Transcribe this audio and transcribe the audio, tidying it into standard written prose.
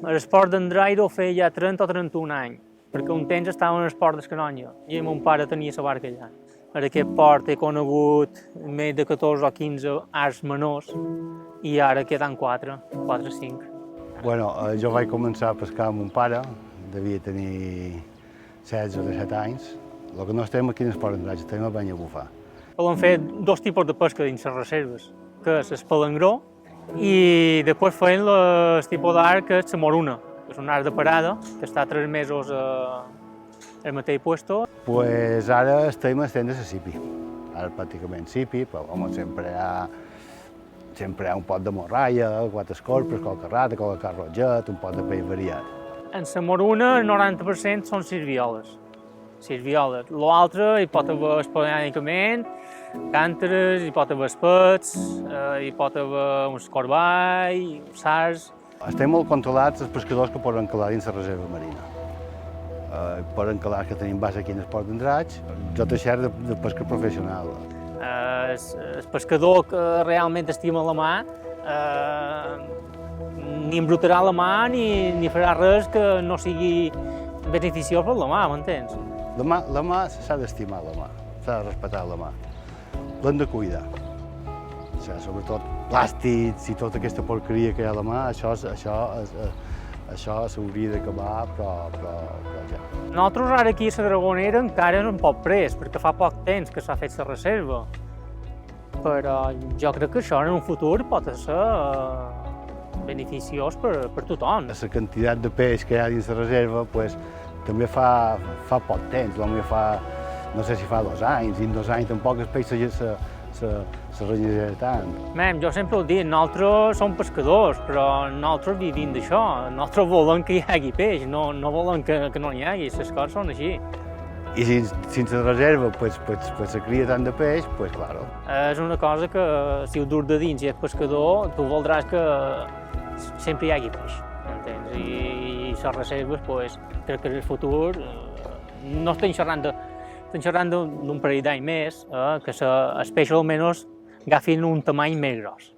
L'esport d'endraire ho feia ja 30 o 31 anys, perquè un temps estava en l'esport d'Escanonja i mon pare tenia la barca allà. En aquest port he conegut més de 14 o 15 arts menors i ara queden 4 o 5. Bueno, jo vaig començar a pescar amb mon pare, devia tenir 16 o 17 anys. El que no estem aquí en esport d'endratge, estem a bany a bufar. Podem fer dos tipus de pesca dins les reserves, que és el palangró i després feien el tipus d'art que és la moruna, que és un art de parada que està 3 mesos al mateix puesto. Pues ara estem a estendre la sipi. Ara pràcticament sipi, però home, sempre hi ha un pot de morralla, 4 escorpes, qualque rata, qualque carroget, un pot de peix variat. En la moruna el 90% són sirvioles. L'altre hi pot haver esporàdicament cànteres, hi pot haver espets, hi pot haver un escorball, sards. Estem molt controlats els pescadors que poden calar dins la reserva marina. Poden calar que tenim base aquí en esport d'endratge, tot això de pesca professional. El pescador que realment estima la mà ni embrutarà la mà ni farà res que no sigui beneficiós per la mà, m'entens? La mà s'ha d'estimar, la mà, s'ha de respectar la mà. L'hem de cuidar. Sobretot plàstics i tota aquesta porqueria que hi ha a la mà, això s'hauria d'acabar, però ja. Nosaltres ara aquí a la Dragonera encara és un poc pres, perquè fa poc temps que s'ha fet la reserva. Però jo crec que això en un futur pot ser beneficiós per tothom. La quantitat de peix que hi ha dins la reserva també fa poc temps, no sé si fa 2 anys, i en 2 anys tampoc el peix se regenera tant. Jo sempre ho dic, nosaltres som pescadors, però nosaltres vivim d'això. Nosaltres volem que hi hagi peix, no volem que no n'hi hagi, les coses són així. I sense reserva se cria tant de peix, claro. És una cosa que si ho durs de dins i ets pescador, tu voldràs que sempre hi hagi peix, entens? I les reserves, crec que en el futur, no estem xerrant d'un parell d'any més, que els peixos almenys agafin un tamany més gros.